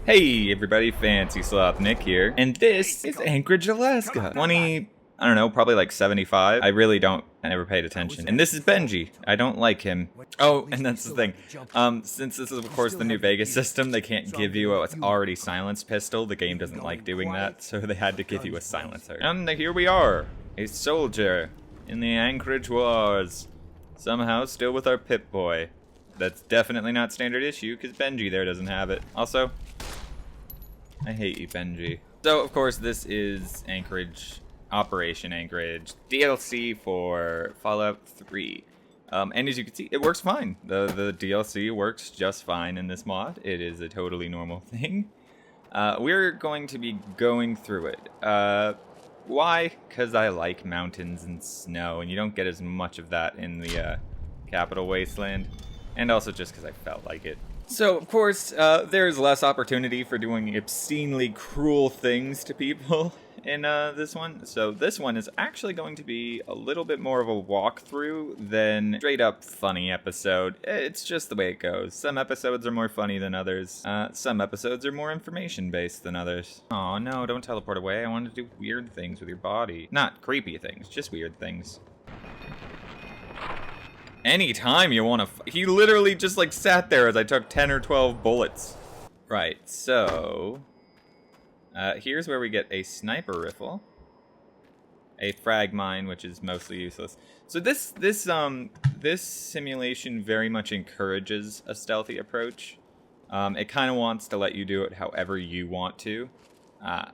Hey everybody, Fancy Sloth Nick here, and this is Anchorage, Alaska. 20, I don't know, probably like 75. I never paid attention. And this is Benji. I don't like him. Oh, and that's the thing. Since this is of course the New Vegas system, they can't give you a already silenced pistol. The game doesn't like doing that, so they had to give you a silencer. And here we are, a soldier in the Anchorage Wars. Somehow still with our Pip-Boy. That's definitely not standard issue, because Benji there doesn't have it. Also, I hate you, Benji. So, of course, this is Anchorage, Operation Anchorage, DLC for Fallout 3. And as you can see, it works fine. The DLC works just fine in this mod. It is a totally normal thing. We're going to be going through it. Why? Because I like mountains and snow, and you don't get as much of that in the Capital Wasteland. And also just because I felt like it. So, of course, there's less opportunity for doing obscenely cruel things to people in this one. So this one is actually going to be a little bit more of a walkthrough than straight up funny episode. It's just the way it goes. Some episodes are more funny than others. Some episodes are more information based than others. Oh no, don't teleport away. I want to do weird things with your body. Not creepy things, just weird things. Anytime you want to... He literally just, like, sat there as I took 10 or 12 bullets. Right, so... here's where we get a sniper rifle. A frag mine, which is mostly useless. So this simulation very much encourages a stealthy approach. It kind of wants to let you do it however you want to.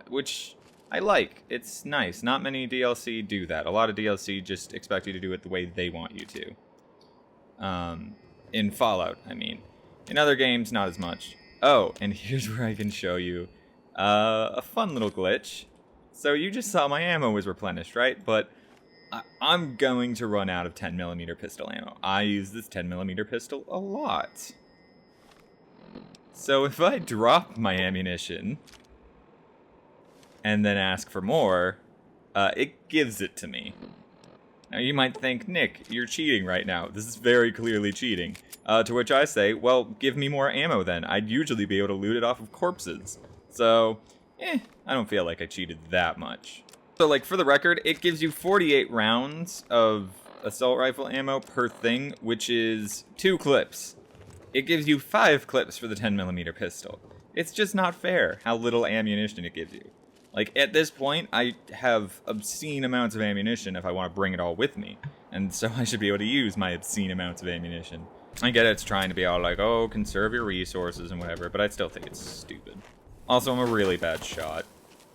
Which I like. It's nice. Not many DLC do that. A lot of DLC just expect you to do it the way they want you to. In Fallout, I mean. In other games, not as much. Oh, and here's where I can show you a fun little glitch. So you just saw my ammo was replenished, right? But I'm going to run out of 10mm pistol ammo. I use this 10mm pistol a lot. So if I drop my ammunition and then ask for more, it gives it to me. Now you might think, Nick, you're cheating right now. This is very clearly cheating. To which I say, well, give me more ammo then. I'd usually be able to loot it off of corpses. So, I don't feel like I cheated that much. So, like, for the record, it gives you 48 rounds of assault rifle ammo per thing, which is 2 clips. It gives you 5 clips for the 10mm pistol. It's just not fair how little ammunition it gives you. Like, at this point, I have obscene amounts of ammunition if I want to bring it all with me. And so I should be able to use my obscene amounts of ammunition. I get it's trying to be all like, oh, conserve your resources and whatever, but I still think it's stupid. Also, I'm a really bad shot.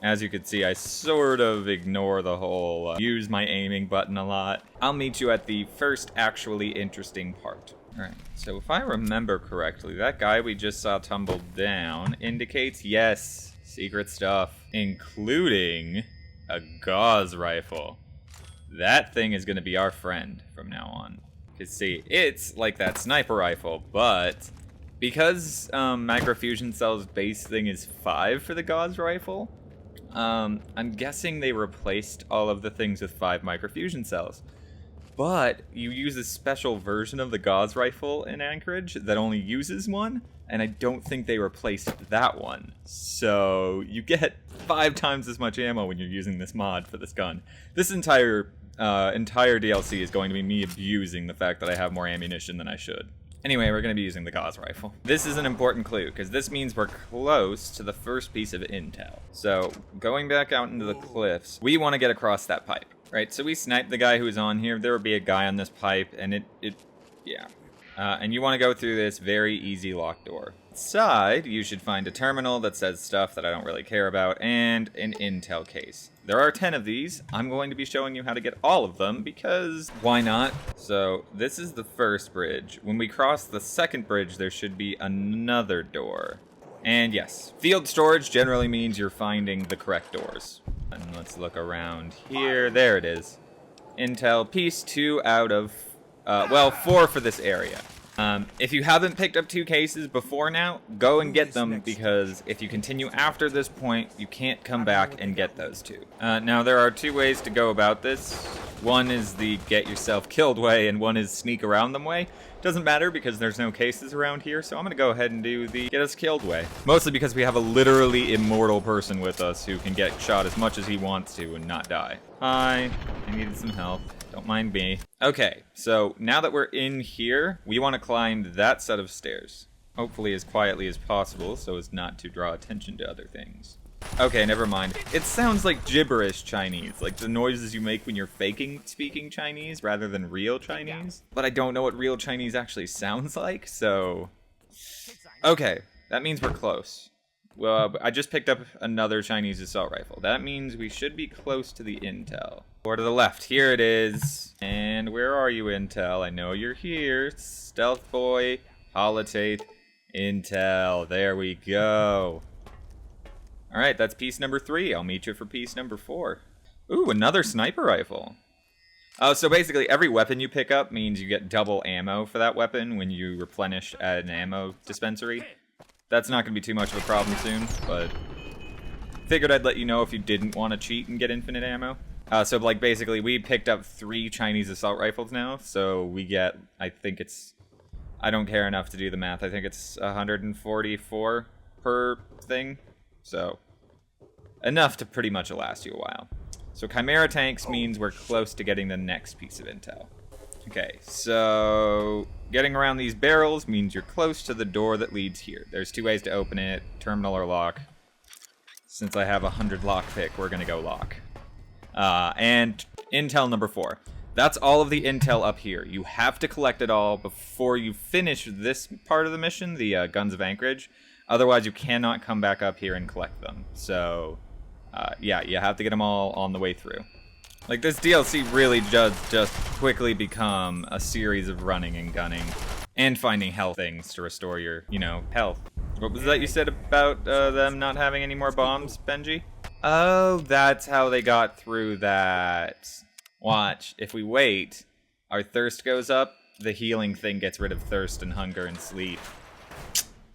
As you can see, I sort of ignore the whole use my aiming button a lot. I'll meet you at the first actually interesting part. Alright, so if I remember correctly, that guy we just saw tumble down indicates, yes, secret stuff, including a gauze rifle. That thing is going to be our friend from now on. Because see, it's like that sniper rifle, but because microfusion cell's base thing is 5 for the gauze rifle, I'm guessing they replaced all of the things with 5 microfusion cells. But you use a special version of the gauze rifle in Anchorage that only uses 1, and I don't think they replaced that one. So you get 5 times as much ammo when you're using this mod for this gun. This entire DLC is going to be me abusing the fact that I have more ammunition than I should. Anyway, we're going to be using the gauze rifle. This is an important clue, because this means we're close to the first piece of intel. So, going back out into the cliffs, we want to get across that pipe. Right, so we snipe the guy who's on here. There would be a guy on this pipe, and yeah. And you want to go through this very easy locked door. Inside, you should find a terminal that says stuff that I don't really care about, and an intel case. There are 10 of these. I'm going to be showing you how to get all of them, because why not? So, this is the first bridge. When we cross the second bridge, there should be another door. And yes, field storage generally means you're finding the correct doors. And let's look around here. There it is. Intel piece 2 out of, well, 4 for this area. If you haven't picked up 2 cases before now, go and get them, because if you continue after this point, you can't come back and get those 2. Now, there are 2 ways to go about this. One is the get yourself killed way, and one is sneak around them way. Doesn't matter because there's no cases around here, so I'm gonna go ahead and do the get us killed way. Mostly because we have a literally immortal person with us who can get shot as much as he wants to and not die. Hi, I needed some help. Don't mind me. Okay, so now that we're in here, we want to climb that set of stairs. Hopefully as quietly as possible so as not to draw attention to other things. Okay, never mind. It sounds like gibberish Chinese, like the noises you make when you're faking speaking Chinese rather than real Chinese. But I don't know what real Chinese actually sounds like, so... Okay, that means we're close. Well, I just picked up another Chinese assault rifle. That means we should be close to the intel. Or to the left. Here it is. And where are you, intel? I know you're here. Stealth boy, holotape, intel. There we go. Alright, that's piece number 3. I'll meet you for piece number 4. Ooh, another sniper rifle. So basically, every weapon you pick up means you get double ammo for that weapon when you replenish at an ammo dispensary. That's not going to be too much of a problem soon, but figured I'd let you know if you didn't want to cheat and get infinite ammo. So, like, basically, we picked up 3 Chinese assault rifles now, so we get, I think it's, I don't care enough to do the math, I think it's 144 per thing, so enough to pretty much last you a while. So Chimera tanks means we're close to getting the next piece of intel. Okay, so getting around these barrels means you're close to the door that leads here. There's 2 ways to open it, terminal or lock. Since I have 100 lockpick, we're gonna go lock. And intel number 4. That's all of the intel up here. You have to collect it all before you finish this part of the mission, the Guns of Anchorage. Otherwise, you cannot come back up here and collect them. So, yeah, you have to get them all on the way through. Like, this DLC really does just quickly become a series of running and gunning and finding health things to restore your, you know, health. What was that you said about them not having any more bombs, Benji? Oh, that's how they got through that. Watch, if we wait, our thirst goes up, the healing thing gets rid of thirst and hunger and sleep.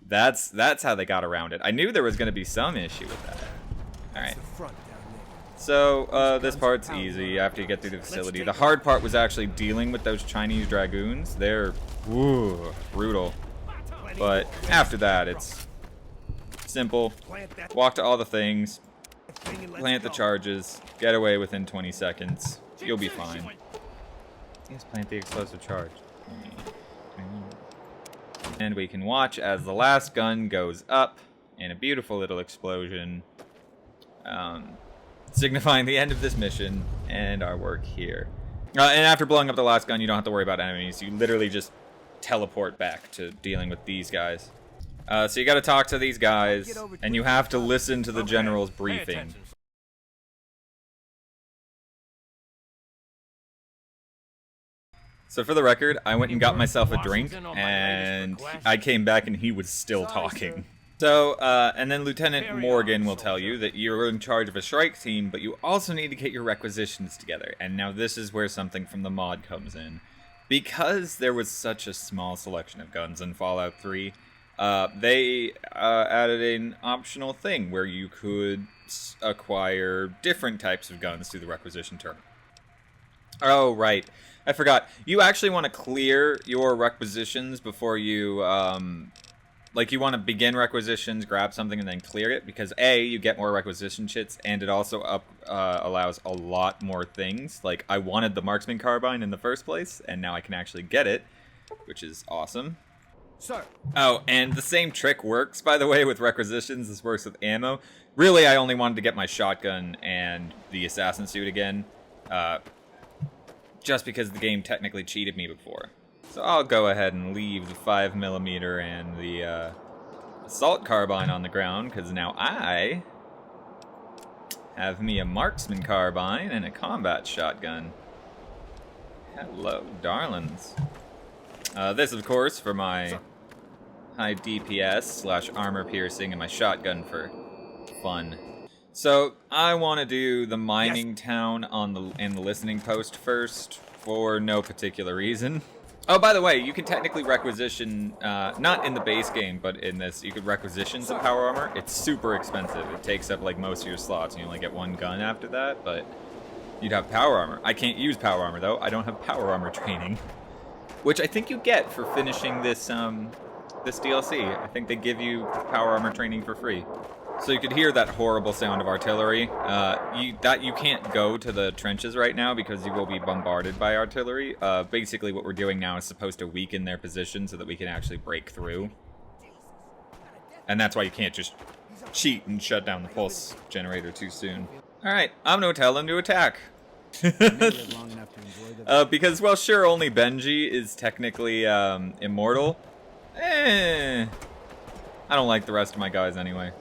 That's how they got around it. I knew there was going to be some issue with that. Alright. So, this part's easy after you get through the facility. The hard part was actually dealing with those Chinese dragoons. They're, brutal. But after that, it's simple. Walk to all the things, plant the charges, get away within 20 seconds. You'll be fine. Yes, plant the explosive charge. And we can watch as the last gun goes up in a beautiful little explosion, signifying the end of this mission and our work here. And after blowing up the last gun, you don't have to worry about enemies. You literally just teleport back to dealing with these guys. So you gotta talk to these guys, and you have to listen to the general's briefing. So for the record, I went and got myself a drink, and I came back and he was still talking. So, and then Lieutenant Morgan will tell you that you're in charge of a strike team, but you also need to get your requisitions together. And now this is where something from the mod comes in. Because there was such a small selection of guns in Fallout 3, they added an optional thing where you could acquire different types of guns through the requisition terminal. Oh, right. I forgot. You actually want to clear your requisitions before you, like, you want to begin requisitions, grab something, and then clear it, because A, you get more requisition chits, and it also allows a lot more things. Like, I wanted the marksman carbine in the first place, and now I can actually get it, which is awesome. Sir. Oh, and the same trick works, by the way, with requisitions. This works with ammo. Really, I only wanted to get my shotgun and the assassin suit again, just because the game technically cheated me before. So I'll go ahead and leave the 5mm and the assault carbine on the ground, because now I have me a marksman carbine and a combat shotgun. Hello, darlings. This, of course, for my high DPS / armor piercing, and my shotgun for fun. So I want to do the mining town on the listening post first, for no particular reason. Oh, by the way, you can technically requisition, not in the base game, but in this, you could requisition some power armor. It's super expensive. It takes up, like, most of your slots, and you only get one gun after that, but you'd have power armor. I can't use power armor, though. I don't have power armor training, which I think you get for finishing this, this DLC. I think they give you power armor training for free. So you could hear that horrible sound of artillery. You can't go to the trenches right now because you will be bombarded by artillery. Basically what we're doing now is supposed to weaken their position so that we can actually break through. And that's why you can't just cheat and shut down the pulse generator too soon. Alright, I'm gonna tell them to attack. Because, well, sure, only Benji is technically immortal. I don't like the rest of my guys anyway.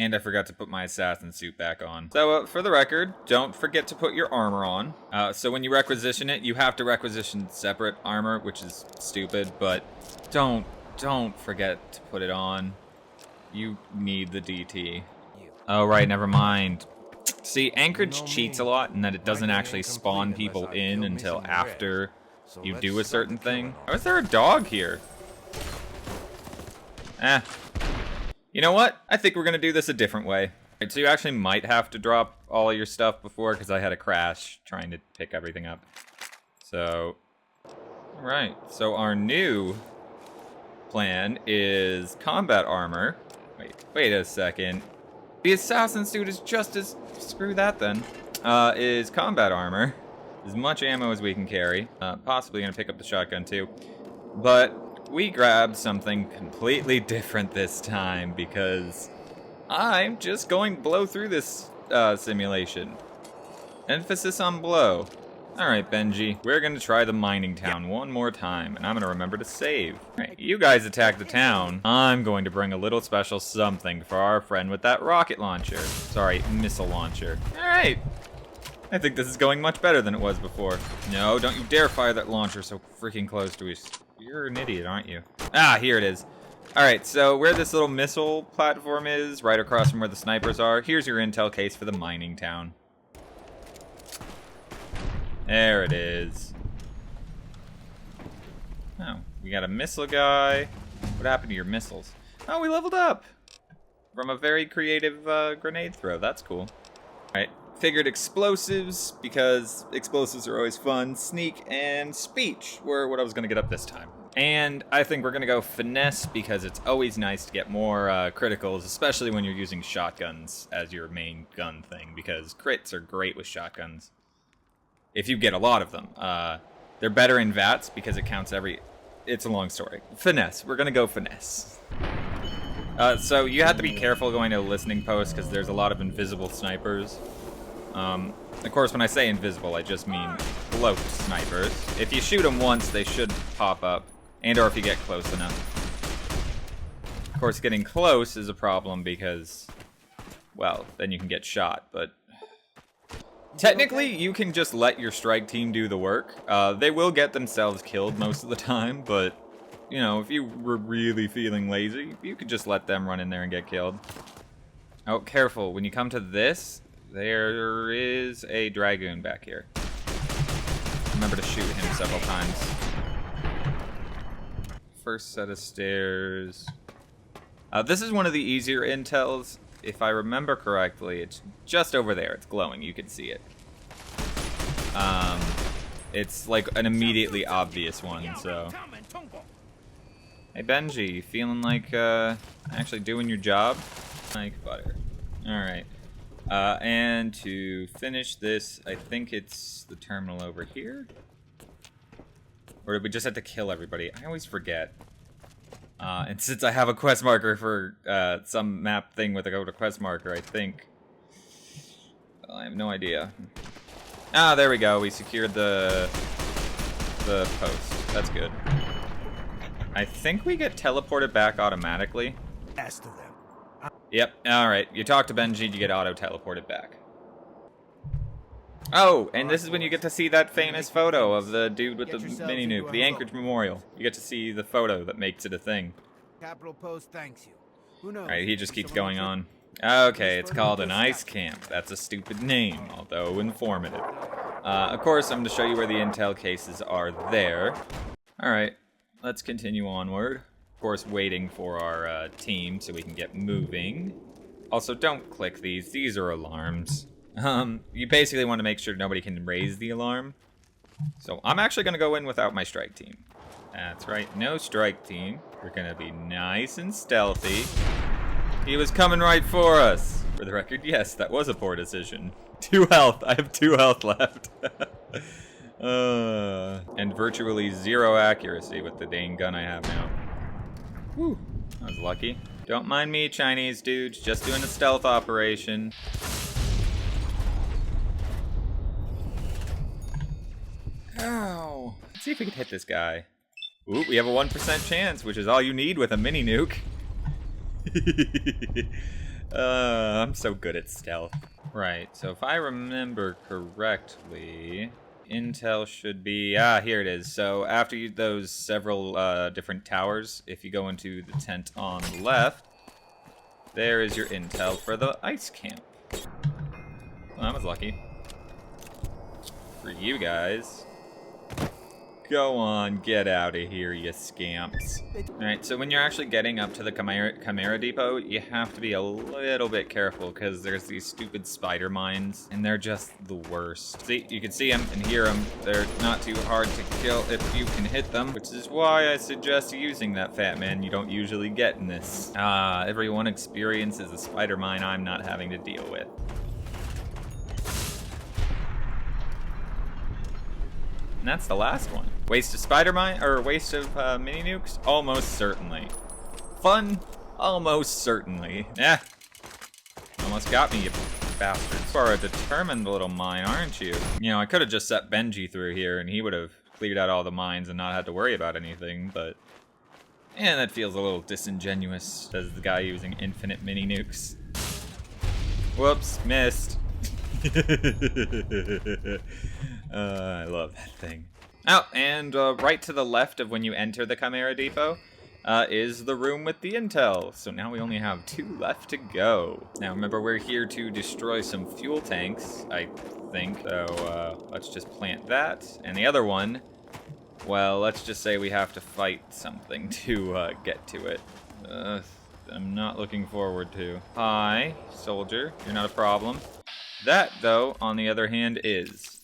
And I forgot to put my assassin suit back on. So, for the record, don't forget to put your armor on. So when you requisition it, you have to requisition separate armor, which is stupid, but don't forget to put it on. You need the DT. Oh, right, never mind. See, Anchorage cheats a lot in that it doesn't actually spawn people in until after you do a certain thing. Or is there a dog here? You know what? I think we're gonna do this a different way. Right, so you actually might have to drop all of your stuff before, because I had a crash trying to pick everything up. So, alright. So our new plan is combat armor. Wait a second. The assassin suit is just as... Screw that then. Is combat armor. As much ammo as we can carry. Possibly gonna pick up the shotgun too. But we grabbed something completely different this time because I'm just going to blow through this simulation. Emphasis on blow. Alright, Benji, we're going to try the mining town one more time, and I'm going to remember to save. Alright, you guys attack the town. I'm going to bring a little special something for our friend with that rocket launcher. Sorry, missile launcher. Alright. I think this is going much better than it was before. No, don't you dare fire that launcher so freaking close to us. You're an idiot, aren't you? Ah, here it is. Alright, so where this little missile platform is, right across from where the snipers are, here's your intel case for the mining town. There it is. Oh, we got a missile guy. What happened to your missiles? Oh, we leveled up! From a very creative grenade throw. That's cool. Alright, figured explosives, because explosives are always fun. Sneak and speech were what I was going to get up this time. And I think we're going to go finesse, because it's always nice to get more criticals, especially when you're using shotguns as your main gun thing, because crits are great with shotguns. If you get a lot of them. They're better in VATS because it counts every... It's a long story. Finesse. We're going to go finesse. So you have to be careful going to a listening post because there's a lot of invisible snipers. Of course, when I say invisible, I just mean cloaked snipers. If you shoot them once, they should pop up. And or if you get close enough. Of course, getting close is a problem because, well, then you can get shot, but... Technically, you can just let your strike team do the work. They will get themselves killed most of the time, but, you know, if you were really feeling lazy, you could just let them run in there and get killed. Oh, careful. When you come to this, there is a Dragoon back here. Remember to shoot him several times. First set of stairs. This is one of the easier intels. If I remember correctly, it's just over there. It's glowing. You can see it. It's like an immediately obvious one, so... Hey, Benji, you feeling like actually doing your job? Like butter. Alright. And to finish this, I think it's the terminal over here? Or did we just have to kill everybody? I always forget. And since I have a quest marker for some map thing with a quest marker, I think... Well, I have no idea. Ah, there we go. We secured the post. That's good. I think we get teleported back automatically. Yep, alright. You talk to Benji, you get auto-teleported back. Oh, and this is when you get to see that famous photo of the dude with the mini nuke, the Anchorage Memorial. You get to see the photo that makes it a thing. Capital Post thanks you. Who knows? Alright, he just keeps going on. Okay, it's called an ice camp. That's a stupid name, although informative. Of course, I'm going to show you where the intel cases are there. Alright, let's continue onward. Of course, waiting for our team so we can get moving. Also, don't click these. These are alarms. You basically want to make sure nobody can raise the alarm. So I'm actually going to go in without my strike team. That's right, no strike team. We're going to be nice and stealthy. He was coming right for us. For the record, yes, that was a poor decision. 2 health. I have 2 health left. And virtually 0 accuracy with the dang gun I have now. Whew, I was lucky. Don't mind me, Chinese dudes. Just doing a stealth operation. Ow. Let's see if we can hit this guy. Ooh, we have a 1% chance, which is all you need with a mini nuke. I'm so good at stealth. Right, so if I remember correctly, intel should be, here it is. So after those several different towers, if you go into the tent on the left, there is your intel for the ice camp. Well, that was lucky. For you guys. Go on, get out of here, you scamps. Alright, so when you're actually getting up to the Chimera Depot, you have to be a little bit careful because there's these stupid spider mines, and they're just the worst. See, you can see them and hear them. They're not too hard to kill if you can hit them, which is why I suggest using that fat man you don't usually get in this. Everyone experiences a spider mine I'm not having to deal with. And that's the last one. Waste of spider mine, or waste of mini nukes? Almost certainly. Fun? Almost certainly. Yeah. Almost got me, you bastards. You are a determined little mine, aren't you? You know, I could have just set Benji through here and he would have cleared out all the mines and not had to worry about anything, but... yeah, that feels a little disingenuous, says the guy using infinite mini nukes. Whoops, missed. I love that thing. Oh, and right to the left of when you enter the Chimera Depot is the room with the intel. So now we only have 2 left to go. Now remember, we're here to destroy some fuel tanks, I think. So let's just plant that. And the other one, well, let's just say we have to fight something to get to it. I'm not looking forward to. Hi, soldier, you're not a problem. That, though, on the other hand, is.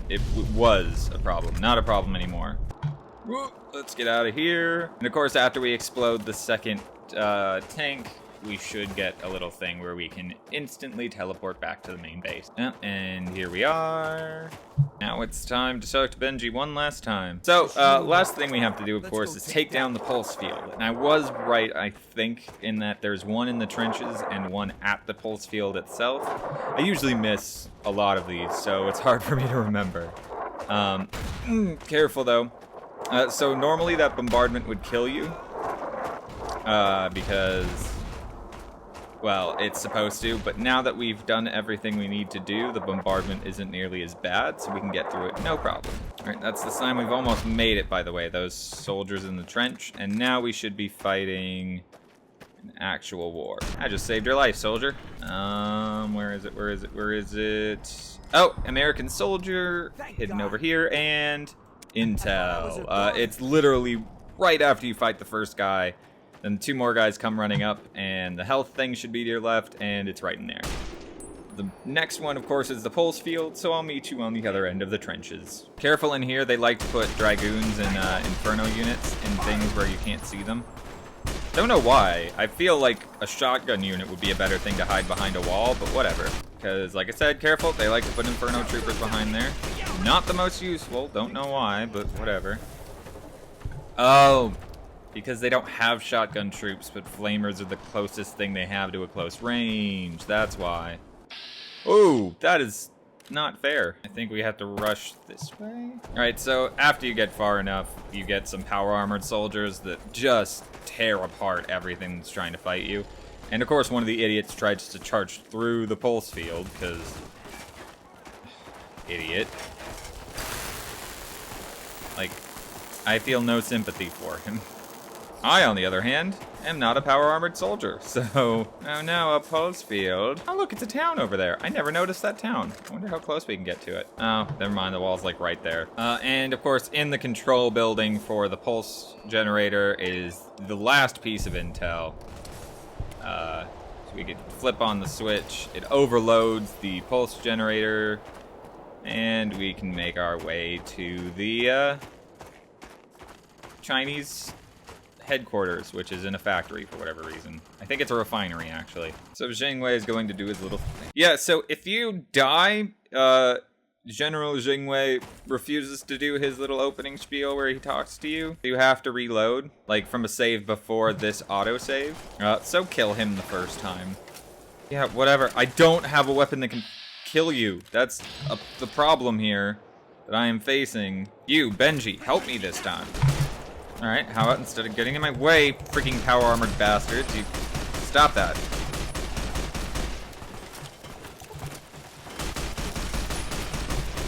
It was a problem, not a problem anymore. Let's get out of here. And of course, after we explode the second tank, we should get a little thing where we can instantly teleport back to the main base. And here we are. Now it's time to talk to Benji one last time. So, last thing we have to do, of course, is take down the pulse field. And I was right, I think, in that there's one in the trenches and one at the pulse field itself. I usually miss a lot of these, so it's hard for me to remember. Careful, though. So normally that bombardment would kill you. Because... well, it's supposed to, but now that we've done everything we need to do, the bombardment isn't nearly as bad, so we can get through it no problem. Alright, that's the sign. We've almost made it, by the way, those soldiers in the trench, and now we should be fighting an actual war. I just saved your life, soldier. Where is it? Oh, American soldier, hidden over here, and intel. It's literally right after you fight the first guy. Then 2 more guys come running up, and the health thing should be to your left, and it's right in there. The next one, of course, is the pulse field, so I'll meet you on the other end of the trenches. Careful in here, they like to put dragoons and inferno units in things where you can't see them. Don't know why. I feel like a shotgun unit would be a better thing to hide behind a wall, but whatever. Because, like I said, careful, they like to put inferno troopers behind there. Not the most useful, don't know why, but whatever. Oh... because they don't have shotgun troops, but flamers are the closest thing they have to a close range. That's why. Oh, that is not fair. I think we have to rush this way. Alright, so after you get far enough, you get some power armored soldiers that just tear apart everything that's trying to fight you. And of course, one of the idiots tried to charge through the pulse field, because... idiot. Like, I feel no sympathy for him. I, on the other hand, am not a power-armored soldier, so... Oh no, a pulse field. Oh look, it's a town over there. I never noticed that town. I wonder how close we can get to it. Oh, never mind, the wall's like right there. And of course, in the control building for the pulse generator is the last piece of intel. So we could flip on the switch, it overloads the pulse generator, and we can make our way to the, Chinese headquarters, which is in a factory for whatever reason. I think it's a refinery, actually. So Jingwei is going to do his little thing. Yeah, so if you die, General Jingwei refuses to do his little opening spiel where he talks to you. You have to reload, like from a save before this autosave. So kill him the first time. Yeah, whatever. I don't have a weapon that can kill you. That's the problem here that I am facing. You, Benji, help me this time. Alright, how about instead of getting in my way, freaking power-armored bastards, you stop that.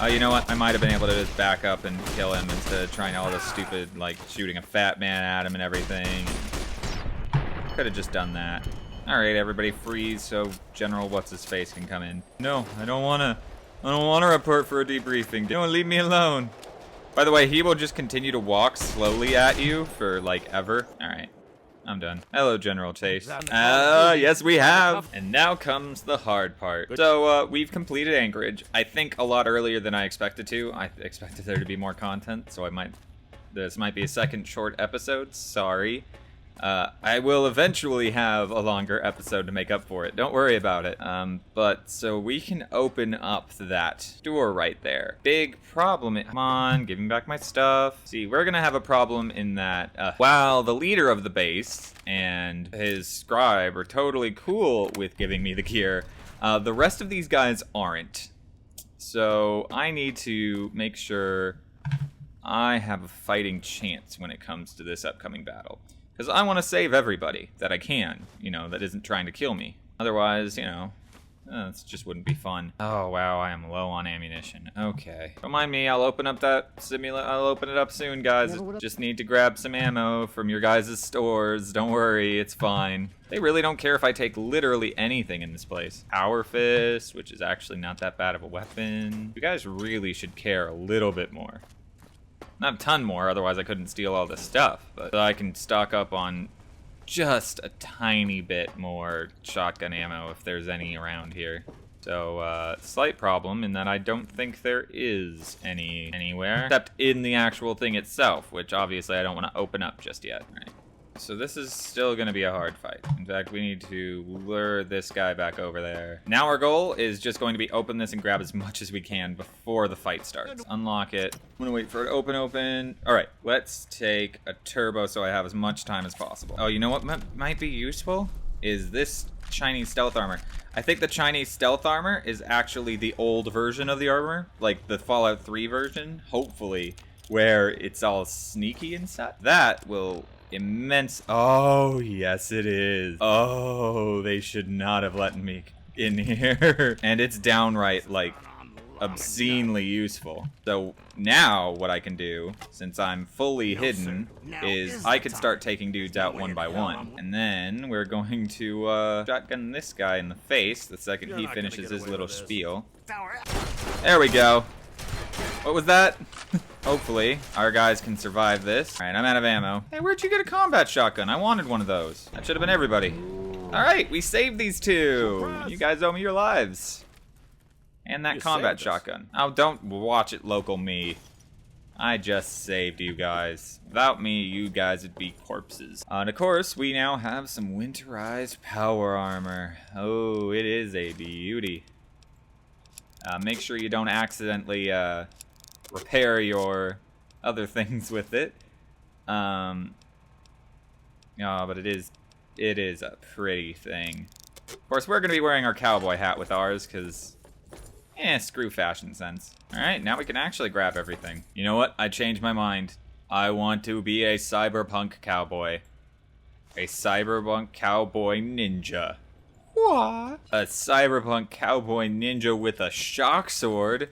You know what? I might have been able to just back up and kill him instead of trying all this stupid, like, shooting a fat man at him and everything. Could have just done that. Alright, everybody freeze so General What's-His-Face can come in. No, I don't wanna report for a debriefing. Don't leave me alone. By the way, he will just continue to walk slowly at you for, like, ever. Alright, I'm done. Hello, General Chase. Yes, we have! And now comes the hard part. So, we've completed Anchorage. I think a lot earlier than I expected to. I expected there to be more content, so this might be a second short episode. Sorry. I will eventually have a longer episode to make up for it. Don't worry about it. But so we can open up that door right there. Big problem. Come on, give me back my stuff. See, we're gonna have a problem in that while the leader of the base and his scribe are totally cool with giving me the gear, the rest of these guys aren't. So I need to make sure I have a fighting chance when it comes to this upcoming battle. Because I want to save everybody that I can, you know, that isn't trying to kill me. Otherwise, you know, this just wouldn't be fun. Oh, wow, I am low on ammunition. Okay. Don't mind me, I'll open up that I'll open it up soon, guys. Just need to grab some ammo from your guys' stores. Don't worry, it's fine. They really don't care if I take literally anything in this place. Power Fist, which is actually not that bad of a weapon. You guys really should care a little bit more. Not a ton more, otherwise I couldn't steal all this stuff. But I can stock up on just a tiny bit more shotgun ammo if there's any around here. So, slight problem in that I don't think there is any anywhere. Except in the actual thing itself, which obviously I don't want to open up just yet. Right. So this is still going to be a hard fight. In fact, we need to lure this guy back over there. Now our goal is just going to be open this and grab as much as we can before the fight starts. Unlock it. I'm going to wait for it to open. All right, let's take a turbo so I have as much time as possible. Oh, you know what might be useful? Is this Chinese stealth armor. I think the Chinese stealth armor is actually the old version of the armor, like the Fallout 3 version, hopefully, where it's all sneaky and stuff. That will... Oh, yes it is. Oh, they should not have let me in here. And it's downright, like, obscenely useful. So now what I can do, since I'm fully hidden, is I could start taking dudes out one by one. And then we're going to shotgun this guy in the face the second he finishes his little spiel. There we go. What was that? Hopefully, our guys can survive this. All right, I'm out of ammo. Hey, where'd you get a combat shotgun? I wanted one of those. That should have been everybody. All right, we saved these two. You guys owe me your lives. And that combat shotgun. Oh, don't watch it, local me. I just saved you guys. Without me, you guys would be corpses. And of course, we now have some winterized power armor. Oh, it is a beauty. Make sure you don't accidentally repair your other things with it. Oh, but it is a pretty thing. Of course, we're gonna be wearing our cowboy hat with ours, because, screw fashion sense. All right, now we can actually grab everything. You know what? I changed my mind. I want to be a cyberpunk cowboy. A cyberpunk cowboy ninja. What? A cyberpunk cowboy ninja with a shock sword?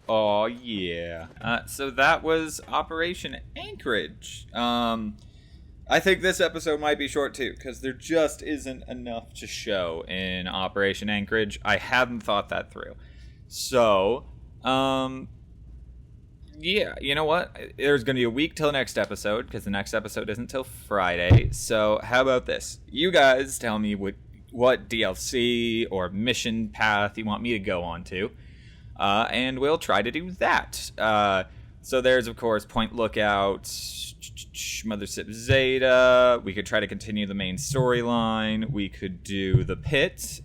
Oh yeah. So that was Operation Anchorage. I think this episode might be short too, because there just isn't enough to show in Operation Anchorage. I hadn't thought that through. So, yeah, you know what? There's going to be a week till the next episode, because the next episode isn't till Friday. So, how about this? You guys tell me what DLC or mission path you want me to go on to, and we'll try to do that. So there's, of course, Point Lookout, Mothership Zeta. We could try to continue the main storyline. We could do the pit.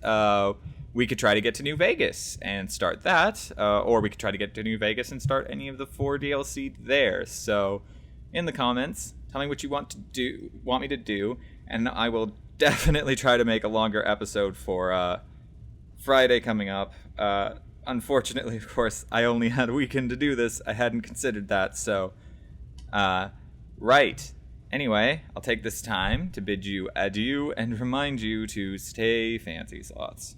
We could try to get to New Vegas and start that. Or we could try to get to New Vegas and start any of the 4 DLC there. So in the comments, tell me what you want me to do, and I will definitely try to make a longer episode for Friday coming up. Unfortunately, of course, I only had a weekend to do this. I hadn't considered that, so... right. Anyway, I'll take this time to bid you adieu and remind you to stay fancy, Sloths.